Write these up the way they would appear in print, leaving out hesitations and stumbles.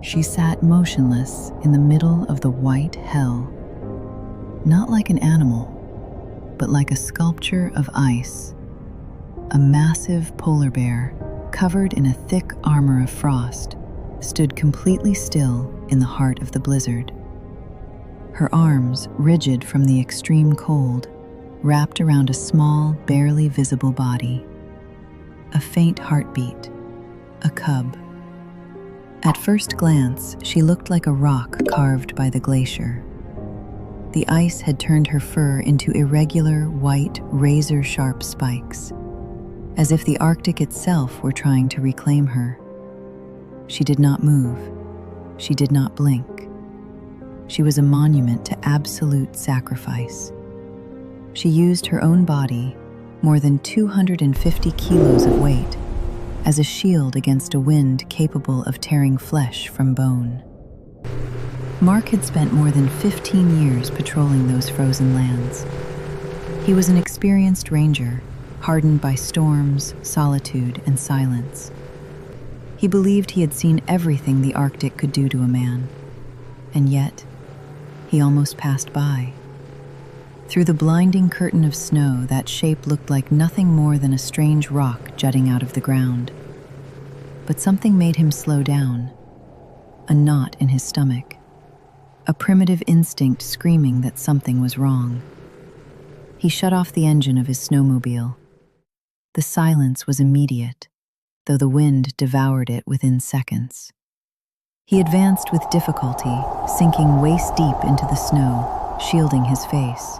She sat motionless in the middle of the white hell, not like an animal, but like a sculpture of ice. A massive polar bear, covered in a thick armor of frost, stood completely still in the heart of the blizzard. Her arms, rigid from the extreme cold, wrapped around a small, barely visible body. A faint heartbeat, a cub. At first glance, she looked like a rock carved by the glacier. The ice had turned her fur into irregular, white, razor-sharp spikes, as if the Arctic itself were trying to reclaim her. She did not move. She did not blink. She was a monument to absolute sacrifice. She used her own body, more than 250 kilos of weight, as a shield against a wind capable of tearing flesh from bone. Mark had spent more than 15 years patrolling those frozen lands. He was an experienced ranger, hardened by storms, solitude, and silence. He believed he had seen everything the Arctic could do to a man, and yet, he almost passed by. Through the blinding curtain of snow, that shape looked like nothing more than a strange rock jutting out of the ground. But something made him slow down. A knot in his stomach. A primitive instinct screaming that something was wrong. He shut off the engine of his snowmobile. The silence was immediate, though the wind devoured it within seconds. He advanced with difficulty, sinking waist-deep into the snow, shielding his face.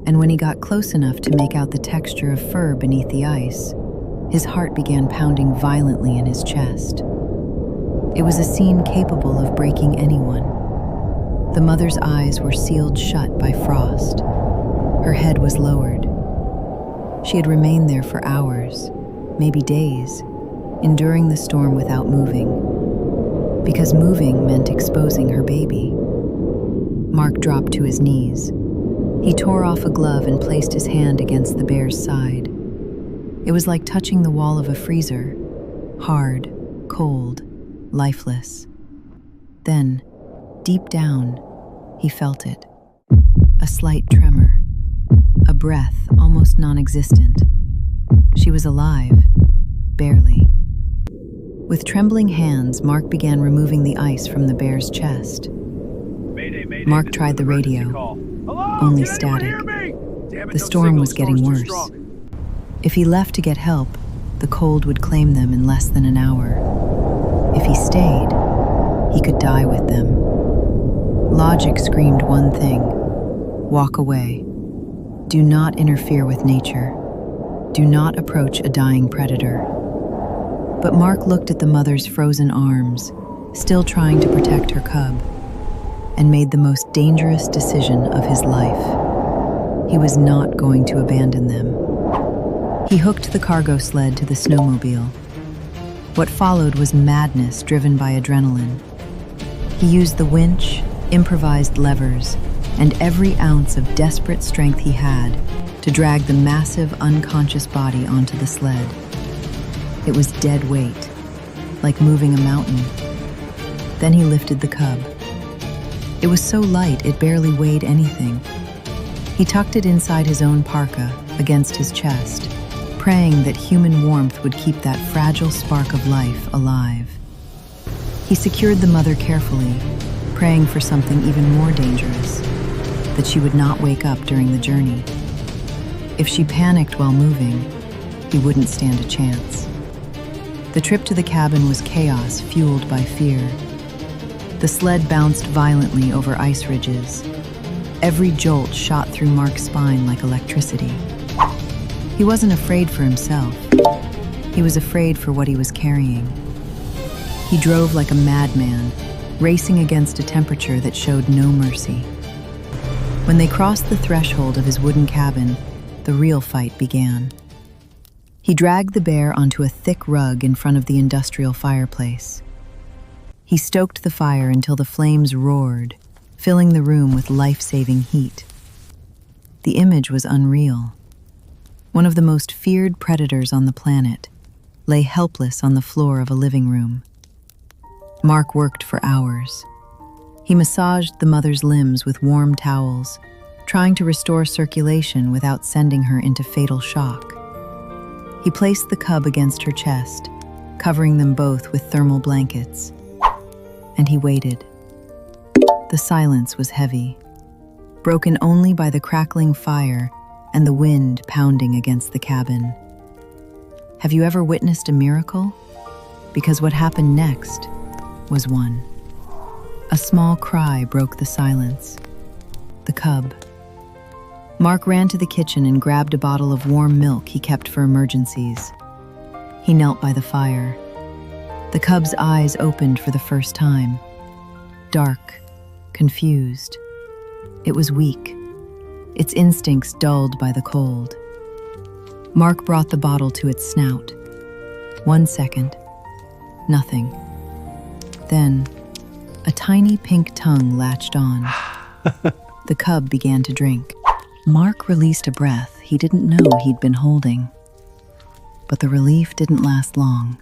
And when he got close enough to make out the texture of fur beneath the ice, his heart began pounding violently in his chest. It was a scene capable of breaking anyone. The mother's eyes were sealed shut by frost. Her head was lowered. She had remained there for hours, maybe days, enduring the storm without moving. Because moving meant exposing her baby. Mark dropped to his knees. He tore off a glove and placed his hand against the bear's side. It was like touching the wall of a freezer, hard, cold, lifeless. Then, deep down, he felt it. A slight tremor. A breath, almost non-existent. She was alive, barely. With trembling hands, Mark began removing the ice from the bear's chest. Mark tried the radio. Only static. The storm was getting worse. If he left to get help, the cold would claim them in less than an hour. If he stayed, he could die with them. Logic screamed one thing: walk away. Do not interfere with nature. Do not approach a dying predator. But Mark looked at the mother's frozen arms, still trying to protect her cub, and made the most dangerous decision of his life. He was not going to abandon them. He hooked the cargo sled to the snowmobile. What followed was madness driven by adrenaline. He used the winch, improvised levers, and every ounce of desperate strength he had to drag the massive, unconscious body onto the sled. It was dead weight, like moving a mountain. Then he lifted the cub. It was so light it barely weighed anything. He tucked it inside his own parka, against his chest, praying that human warmth would keep that fragile spark of life alive. He secured the mother carefully, praying for something even more dangerous, that she would not wake up during the journey. If she panicked while moving, he wouldn't stand a chance. The trip to the cabin was chaos fueled by fear. The sled bounced violently over ice ridges. Every jolt shot through Mark's spine like electricity. He wasn't afraid for himself. He was afraid for what he was carrying. He drove like a madman, racing against a temperature that showed no mercy. When they crossed the threshold of his wooden cabin, the real fight began. He dragged the bear onto a thick rug in front of the industrial fireplace. He stoked the fire until the flames roared, filling the room with life-saving heat. The image was unreal. One of the most feared predators on the planet lay helpless on the floor of a living room. Mark worked for hours. He massaged the mother's limbs with warm towels, trying to restore circulation without sending her into fatal shock. He placed the cub against her chest, covering them both with thermal blankets. And he waited. The silence was heavy, broken only by the crackling fire and the wind pounding against the cabin. Have you ever witnessed a miracle? Because what happened next was one. A small cry broke the silence. The cub. Mark ran to the kitchen and grabbed a bottle of warm milk he kept for emergencies. He knelt by the fire. The cub's eyes opened for the first time. Dark, confused. It was weak, its instincts dulled by the cold. Mark brought the bottle to its snout. 1 second. Nothing. Then, a tiny pink tongue latched on. The cub began to drink. Mark released a breath he didn't know he'd been holding. But the relief didn't last long.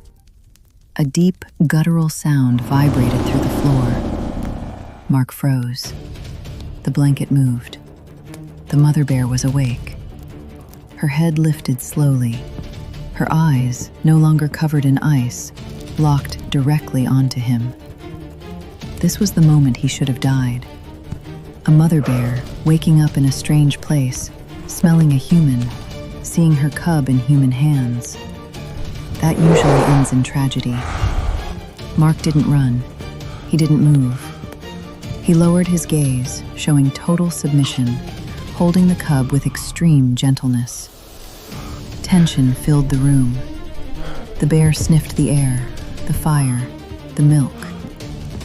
A deep, guttural sound vibrated through the floor. Mark froze. The blanket moved. The mother bear was awake. Her head lifted slowly. Her eyes, no longer covered in ice, locked directly onto him. This was the moment he should have died. A mother bear, waking up in a strange place, smelling a human, seeing her cub in human hands. That usually ends in tragedy. Mark didn't run. He didn't move. He lowered his gaze, showing total submission, holding the cub with extreme gentleness. Tension filled the room. The bear sniffed the air, the fire, the milk,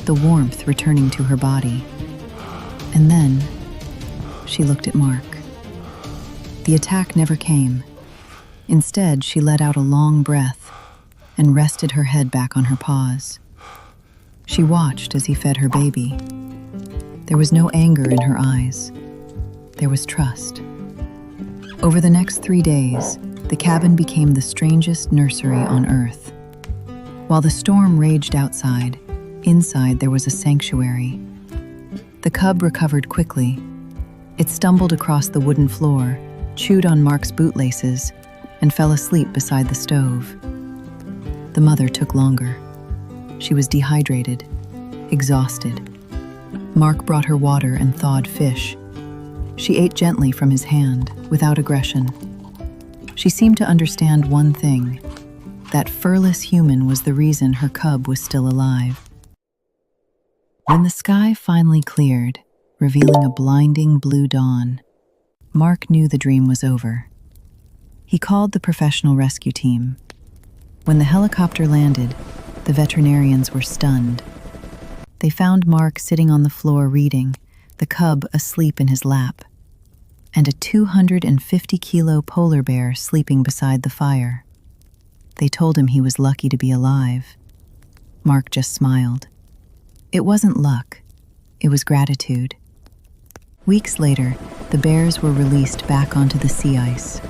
the warmth returning to her body. And then, she looked at Mark. The attack never came. Instead, she let out a long breath and rested her head back on her paws. She watched as he fed her baby. There was no anger in her eyes. There was trust. Over the next 3 days, the cabin became the strangest nursery on Earth. While the storm raged outside, inside there was a sanctuary. The cub recovered quickly. It stumbled across the wooden floor, chewed on Mark's bootlaces, and fell asleep beside the stove. The mother took longer. She was dehydrated, exhausted. Mark brought her water and thawed fish. She ate gently from his hand, without aggression. She seemed to understand one thing: that furless human was the reason her cub was still alive. When the sky finally cleared, revealing a blinding blue dawn, Mark knew the dream was over. He called the professional rescue team. When the helicopter landed, the veterinarians were stunned. They found Mark sitting on the floor reading, the cub asleep in his lap, and a 250-kilo polar bear sleeping beside the fire. They told him he was lucky to be alive. Mark just smiled. It wasn't luck, it was gratitude. Weeks later, the bears were released back onto the sea ice.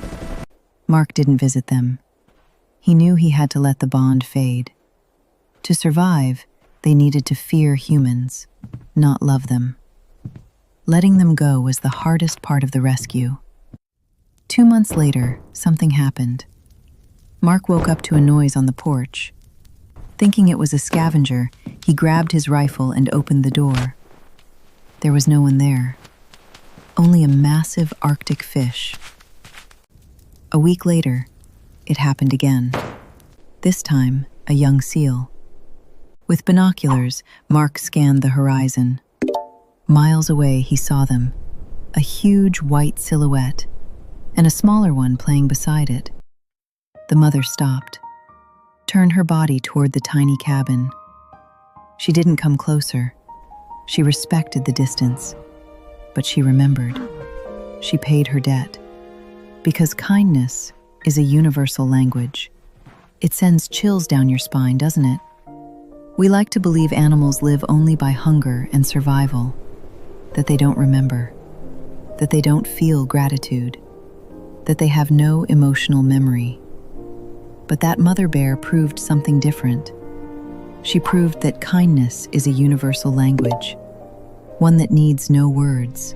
Mark didn't visit them. He knew he had to let the bond fade. To survive, they needed to fear humans, not love them. Letting them go was the hardest part of the rescue. 2 months later, something happened. Mark woke up to a noise on the porch. Thinking it was a scavenger, he grabbed his rifle and opened the door. There was no one there. Only a massive Arctic fish. A week later, it happened again. This time, a young seal. With binoculars, Mark scanned the horizon. Miles away, he saw them. A huge white silhouette, and a smaller one playing beside it. The mother stopped, turned her body toward the tiny cabin. She didn't come closer. She respected the distance, but she remembered. She paid her debt. Because kindness is a universal language. It sends chills down your spine, doesn't it? We like to believe animals live only by hunger and survival, that they don't remember, that they don't feel gratitude, that they have no emotional memory. But that mother bear proved something different. She proved that kindness is a universal language, one that needs no words,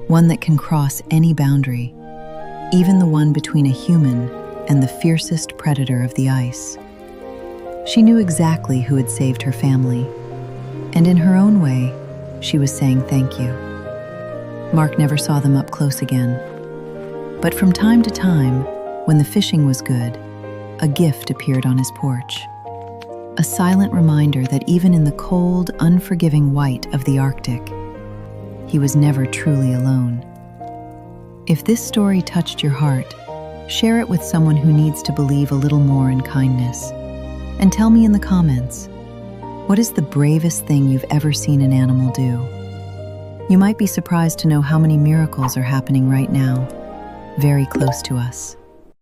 one that can cross any boundary, even the one between a human and the fiercest predator of the ice. She knew exactly who had saved her family, and in her own way, she was saying thank you. Mark never saw them up close again, but from time to time, when the fishing was good, a gift appeared on his porch. A silent reminder that even in the cold, unforgiving white of the Arctic, he was never truly alone. If this story touched your heart, share it with someone who needs to believe a little more in kindness. And tell me in the comments, what is the bravest thing you've ever seen an animal do? You might be surprised to know how many miracles are happening right now, very close to us.